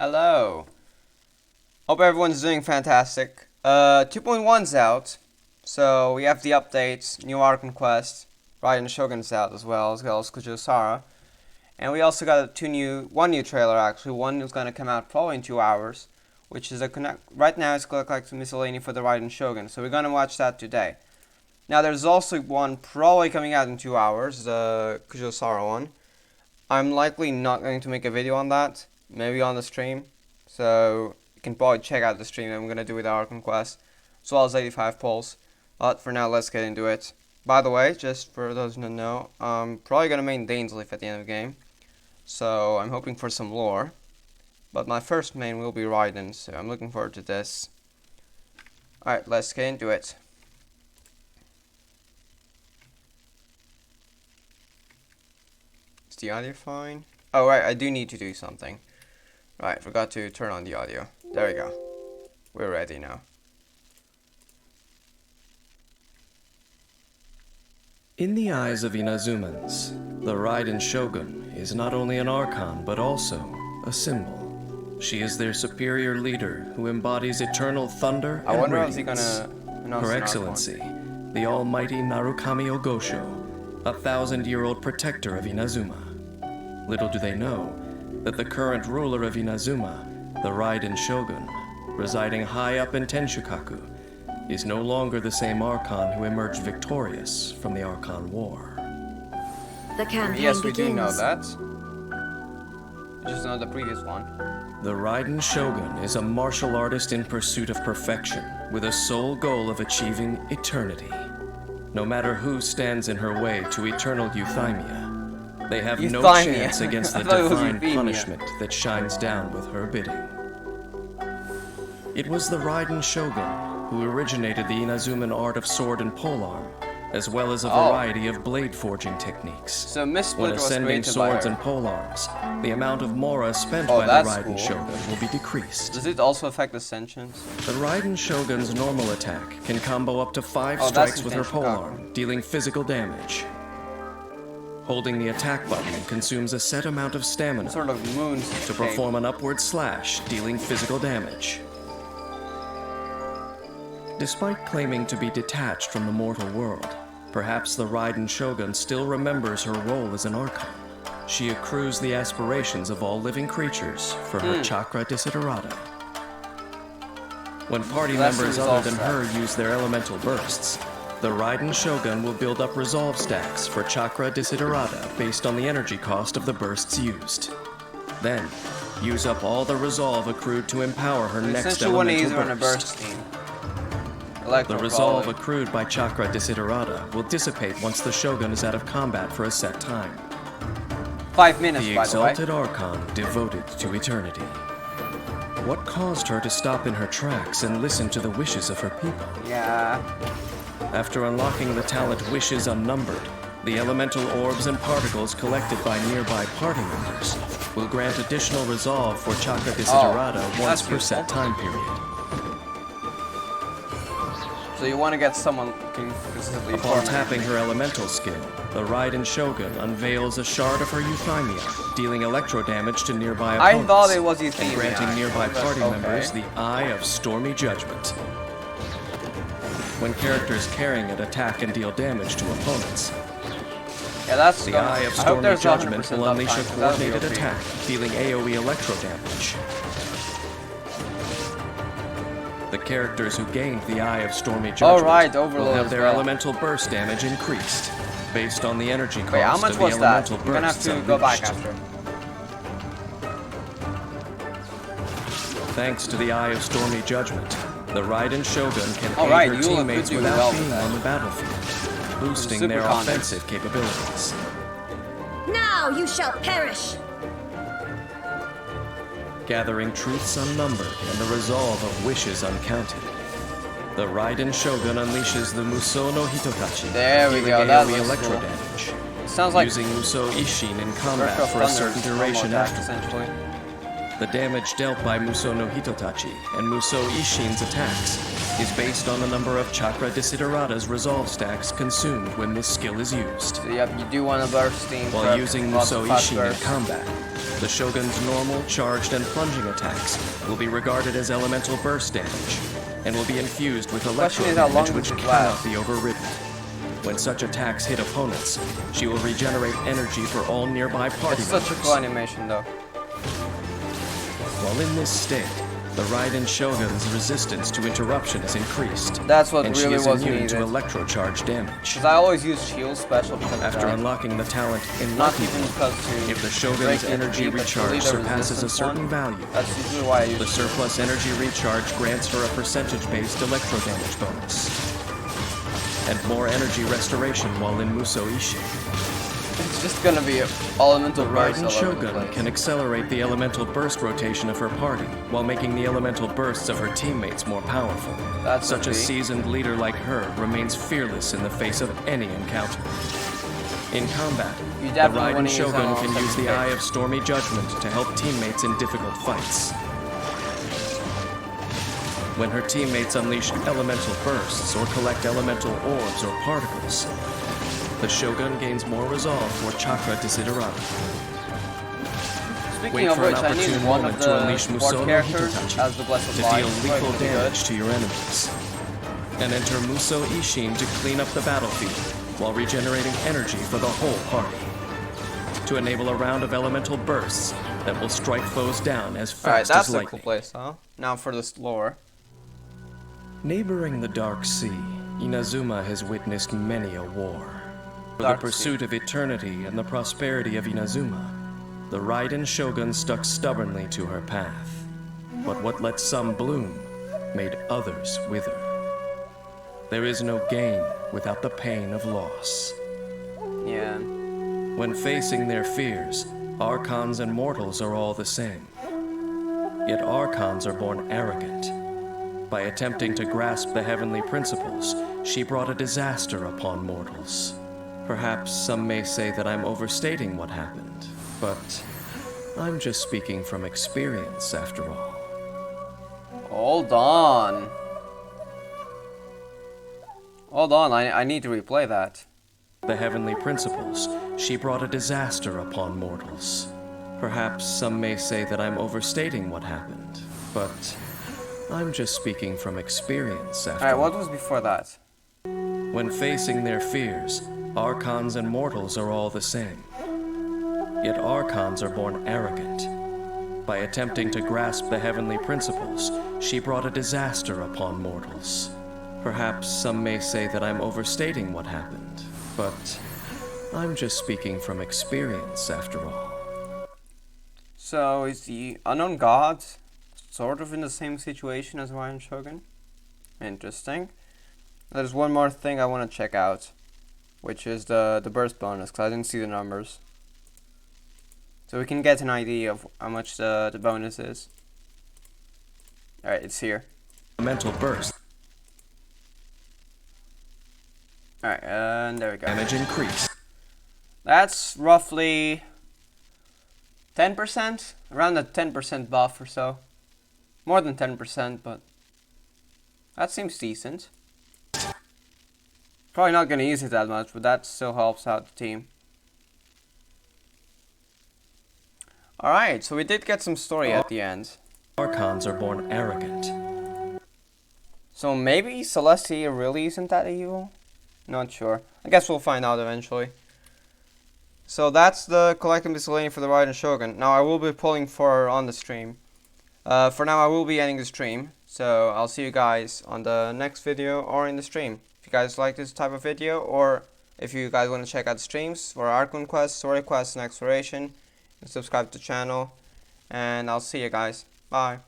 Hello. Hope everyone's doing fantastic. 2.1's out, so we have the updates, new Arc and Quest, Raiden Shogun's out as well as Kujosara. And we also got one new trailer actually. One is going to come out probably in 2 hours, which is right now it's going to collect Miscellany for the Raiden Shogun. So we're going to watch that today. Now there's also one probably coming out in 2 hours, the Kujosara one. I'm likely not going to make a video on that, maybe on the stream. So you can probably check out the stream that I'm going to do with Arc and Quest, as well as 85 polls. But for now, let's get into it. By the way, just for those who don't know, I'm probably going to main Dainsleif at the end of the game. So I'm hoping for some lore. But my first main will be Raiden, so I'm looking forward to this. Alright, let's get into it. Is the audio fine? Oh right, I do need to do something. Right, forgot to turn on the audio. There we go. We're ready now. In the eyes of Inazumans, the Raiden Shogun is not only an archon, but also a symbol. She is their superior leader who embodies eternal thunder I and wonder radiance. if he's gonna announce Her an Excellency, the almighty Narukami Ogosho, a 1,000-year-old protector of Inazuma. Little do they know that the current ruler of Inazuma, the Raiden Shogun, residing high up in Tenshukaku, is no longer the same Archon who emerged victorious from the Archon War. The campaign Yes, we begins. do know that. We just know the previous one. The Raiden Shogun is a martial artist in pursuit of perfection, with a sole goal of achieving eternity. No matter who stands in her way to eternal euthymia, they have no chance against the divine punishment that shines down with her bidding. It was the Raiden Shogun who originated the Inazuman art of sword and polearm, as well as a variety of blade forging techniques. So Mistsplit When was ascending created by swords her. and polearms, the amount of mora spent by the that's Raiden cool. Shogun will be decreased. Does it also affect Ascensions? The Raiden Shogun's normal attack can combo up to 5 that's strikes with her intentional. polearm, dealing physical damage. Holding the attack button consumes a set amount of stamina Sort of moons to perform an upward slash, dealing physical damage. Despite claiming to be detached from the mortal world, perhaps the Raiden Shogun still remembers her role as an Archon. She accrues the aspirations of all living creatures for her chakra desiderata. When party That's the members resolve other than stack. her use their elemental bursts, the Raiden Shogun will build up resolve stacks for chakra desiderata based on the energy cost of the bursts used. Then, use up all the resolve accrued to empower her next Essentially one elemental easier on a burst. burst team. The resolve accrued by chakra desiderata will dissipate once the Shogun is out of combat for a set time. 5 minutes, The by the way. exalted Archon devoted to eternity. What caused her to stop in her tracks and listen to the wishes of her people? Yeah. After unlocking the talent Wishes Unnumbered, the elemental orbs and particles collected by nearby party members will grant additional resolve for chakra desiderata once per set time period. So you want to get someone who can consistently Upon farm tapping energy. her elemental skill, the Raiden Shogun unveils a shard of her euthymia, dealing electro damage to nearby I opponents, thought it was and euthymia. granting nearby But party okay. members the Eye of Stormy Judgment. When characters carrying it attack and deal damage to opponents, Yeah, that's the gonna, Eye of I hope Stormy there's Judgment 100% will unleash a uptime, 'cause that would be coordinated OP. attack, dealing AoE electro damage. The characters who gained the Eye of Stormy Judgment right, will Overload have as their well. elemental burst damage increased, based on the energy cost Wait, how much of the was that? elemental You're gonna have bursts to go back unleashed. after. Thanks to the Eye of Stormy Judgment, the Raiden Shogun can Alright, aid her you look teammates good doing without well with being that. on the battlefield, boosting Super their condoms. offensive capabilities. Now you shall perish! Gathering truths unnumbered and the resolve of wishes uncounted, the Raiden Shogun unleashes the Musou no Hitokachi, There we dealing go, that AoE looks electro cool. damage, Sounds like using Musou Ishin in combat Burst of for a Thunder certain is normal duration attack, afterward. essentially. The damage dealt by Musou no Hitotachi and Musou Ishin's attacks is based on the number of chakra desiderata's resolve stacks consumed when this skill is used. So yep, you do want to burst steam While for using lots Musou of fast Ishin in bursts. combat, The Shogun's normal, charged, and plunging attacks will be regarded as elemental burst damage, and will be infused with electro Question is how long damage which does it cannot last? be overridden. When such attacks hit opponents, she will regenerate energy for all nearby party It's such a members. cool animation though. While in this state, the Raiden Shogun's resistance to interruption is increased, That's what and really she is was immune needed. to electrocharge damage. Because I always use shield special because of After that. unlocking the talent Not Enlightenment, even because to if the break Shogun's the energy but to recharge leave the surpasses a resistance certain one. value, That's usually why I use the shield. surplus energy recharge grants her a percentage-based electro damage bonus, and more energy restoration while in Musou Ishi. It's just gonna be elemental burst Raiden all over the Shogun place. can accelerate the elemental burst rotation of her party while making the elemental bursts of her teammates more powerful. That's Such a OP. seasoned leader like her remains fearless in the face of any encounter. In combat, You the definitely wanna Raiden use Shogun that on can use second the Eye phase. of Stormy Judgment to help teammates in difficult fights. When her teammates unleash elemental bursts or collect elemental orbs or particles, the Shogun gains more resolve for Chakra Desiderata. Speaking Wait of for an which, I need opportune one moment of to the unleash support Musou characters Hitotachi as the Blessed to Light. deal It's lethal probably pretty good. damage to your enemies. And enter Musou Ishin to clean up the battlefield while regenerating energy for the whole party. To enable a round of elemental bursts that will strike foes down as Alright, fast that's as a lightning. cool place, huh? Now for this lore. Neighboring the Dark Sea, Inazuma has witnessed many a war. For Dark the pursuit of eternity and the prosperity of Inazuma, the Raiden Shogun stuck stubbornly to her path. But what let some bloom made others wither. There is no gain without the pain of loss. Yeah. When facing their fears, Archons and mortals are all the same. Yet Archons are born arrogant. By attempting to grasp the heavenly principles, she brought a disaster upon mortals. Perhaps some may say that I'm overstating what happened, but I'm just speaking from experience after all. Hold on. Hold on, I need to replay that. The heavenly principles, she brought a disaster upon mortals. Perhaps some may say that I'm overstating what happened, but I'm just speaking from experience after Alright, all. what was before that? When facing their fears, Archons and mortals are all the same. Yet Archons are born arrogant. By attempting to grasp the heavenly principles, she brought a disaster upon mortals. Perhaps some may say that I'm overstating what happened, but I'm just speaking from experience after all. So, is the unknown god sort of in the same situation as Raiden Shogun? Interesting. There's one more thing I want to check out, which is the burst bonus, because I didn't see the numbers. So we can get an idea of how much the bonus is. Alright, it's here. Mental burst. Alright, and there we go. Damage increase. That's roughly 10%? Around a 10% buff or so. More than 10%, but that seems decent. Probably not going to use it that much, but that still helps out the team. Alright, so we did get some story at the end. Archons are born arrogant. So maybe Celestia really isn't that evil? Not sure. I guess we'll find out eventually. So that's the collected miscellany for the Raiden Shogun. Now I will be pulling for her on the stream. For now I will be ending the stream. So I'll see you guys on the next video or in the stream. If you guys like this type of video, or if you guys want to check out the streams for Art Conquest, Story Quest, and Exploration, and subscribe to the channel. And I'll see you guys. Bye.